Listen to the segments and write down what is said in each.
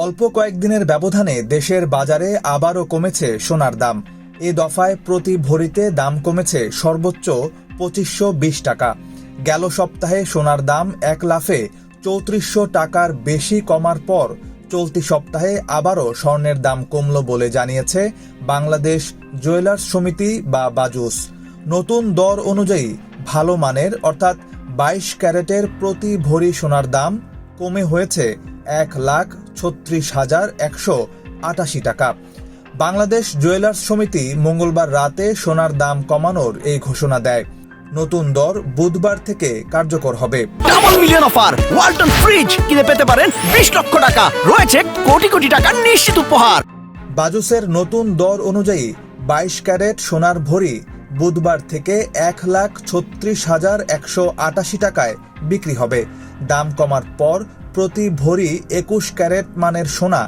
অল্প কয়েকদিনের ব্যবধানে দেশের বাজারে আবারও কমেছে সোনার দাম। এ দফায় প্রতি ভরিতে দাম কমেছে সর্বোচ্চ ২৫২০ টাকা। গেল সপ্তাহে সোনার দাম এক লাফে ৩৪০০ টাকার বেশি কমার পর চলতি সপ্তাহে আবারও স্বর্ণের দাম কমল বলে জানিয়েছে বাংলাদেশ জুয়েলার্স সমিতি বা বাজুস। নতুন দর অনুযায়ী ভালো মানের অর্থাৎ ২২ ক্যারেটের প্রতি ভরি সোনার দাম কমে হয়েছে ১,৩৬,১৮৮ টাকা। বাংলাদেশ জুয়েলার্স সমিতি মঙ্গলবার রাতে সোনার দাম কমানোর এই ঘোষণা দেয়। নতুন দর বুধবার থেকে কার্যকর হবে। Double million offer Walton fridge কিনে পেতে পারেন ২০ লক্ষ টাকা, রয়েছে কোটি কোটি টাকার নিশ্চিত উপহার। বাজুসের নতুন দর অনুযায়ী ২২ ক্যারেট সোনার ভরি বুধবার থেকে ১,৩৬,১৮৮ টাকায় বিক্রি হবে। দাম কমার পর প্রতি ভরি ২১ ক্যারেট মানের সোনা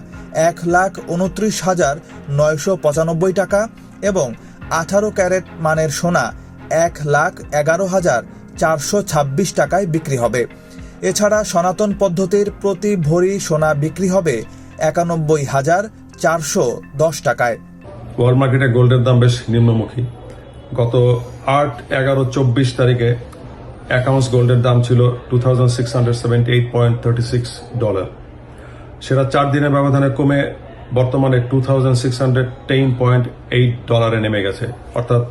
১,২৯,৯৯৫ টাকা এবং ১৮ ক্যারেট মানের সোনা ১,১১,৪২৬ টাকায় বিক্রি হবে। এছাড়া সনাতন পদ্ধতির প্রতি ভরি সোনা বিক্রি হবে ৯১,৪১০ টাকায়। ওয়ার্ল্ড মার্কেটে গোল্ডের দাম বেশ নিম্নমুখী। গত ৮/১১/২৪ তারিখে এক আউন্স গোল্ডের দাম ছিল $2,678.36। সেটা 4 দিনের ব্যবধানে কমে বর্তমানে $2,610.8 নেমে গেছে, অর্থাৎ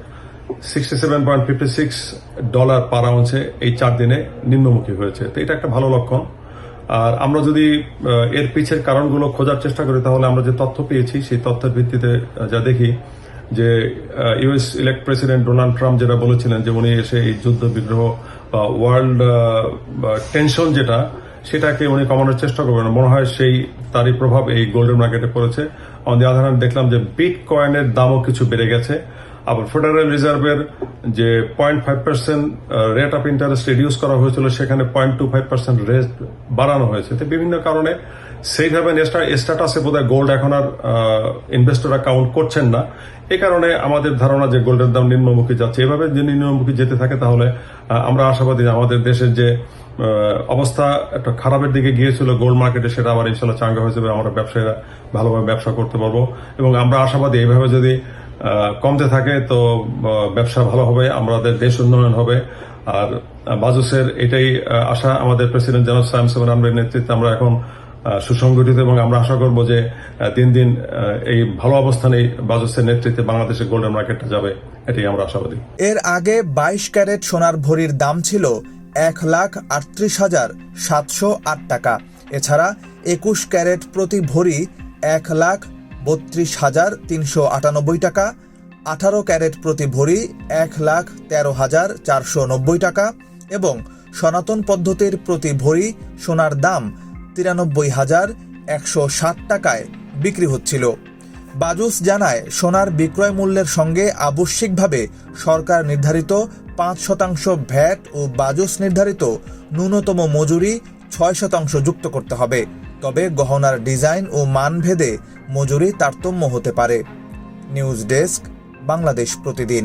$67.56 পার আউন্সে এই 4 দিনে নিম্নমুখী হয়েছে। তো এটা একটা ভালো লক্ষণ। আর আমরা যদি এর পিছের কারণগুলো খোঁজার চেষ্টা করি তাহলে আমরা যে তথ্য পেয়েছি সেই তথ্যের ভিত্তিতে যা দেখি যে US elect president Donald Trump যেটা বলেছিলেন যে উনি এসে এই যুদ্ধ বিগ্রহ বা ওয়ার্ল্ড টেনশন যেটা সেটাকে উনি কমানোর চেষ্টা করবেন। মনে হয় সেই তারই প্রভাব এই গোল্ডের মার্কেটে পড়েছে। অন দি আদার হ্যান্ড দেখলাম যে বিট কয়েনের দামও কিছু বেড়ে গেছে। আবার ফেডারেল রিজার্ভের যে 0.5% রেট অফ ইন্টারেস্ট রিডিউস করা হয়েছিল সেখানে 0.25% রেট বাড়ানো হয়েছে। তো বিভিন্ন কারণে সেইভাবে স্ট্যাটাসে বোধহয় গোল্ড এখন আর ইনভেস্টররা কাউন্ট করছেন না। এই কারণে আমাদের ধারণা যে গোল্ডের দাম নিম্নমুখী যাচ্ছে। এভাবে যদি নিম্নমুখী যেতে থাকে তাহলে আমরা আশাবাদী আমাদের দেশের যে অবস্থা একটা খারাপের দিকে গিয়েছিল গোল্ড মার্কেটে সেটা আবার ইনশাল্লাহ চাঙ্গা হয়ে যাবে। আমরা ব্যবসায়ীরা ভালোভাবে ব্যবসা করতে পারবো এবং আমরা আশাবাদী এইভাবে যদি কমতে থাকে তো ব্যবসা ভালো হবে, আমাদের দেশ উন্নয়ন হবে। আর বাজুসের এটাই আশা, আমাদের প্রেসিডেন্ট জনাব সায়েম সাহেবের আমরা নেতৃত্বে আমরা এখন সুসংগঠিত এবং আমরা আশা করব যে দিন দিন এই ভালো অবস্থানে বাজুসের নেতৃত্বে বাংলাদেশের গোল্ডেন মার্কেটটা যাবে, এটাই আমরা আশাবাদী। এর আগে ২২ ক্যারেট সোনার ভরির দাম ছিল ১,৩৮,৭০৮ টাকা। এছাড়া ২১ ক্যারেট প্রতি ভরি ১,৩২,৩৯৮ টাকা, ১৮ ক্যারেট প্রতি ভরি ১,১৩,৪৯০ টাকা এবং সনাতন পদ্ধতির প্রতি ভরি সোনার দাম ৯৩,১৬০ টাকায় বিক্রি হচ্ছিল। বাজুস জানায় সোনার বিক্রয় মূল্যের সঙ্গে আবশ্যিকভাবে সরকার নির্ধারিত ৫% ভ্যাট ও বাজুস নির্ধারিত ন্যূনতম মজুরি ৬% যুক্ত করতে হবে। তবে গহনার ডিজাইন ও মান ভেদে মজুরি তারতম্য হতে পারে। নিউজ ডেস্ক, বাংলাদেশ প্রতিদিন।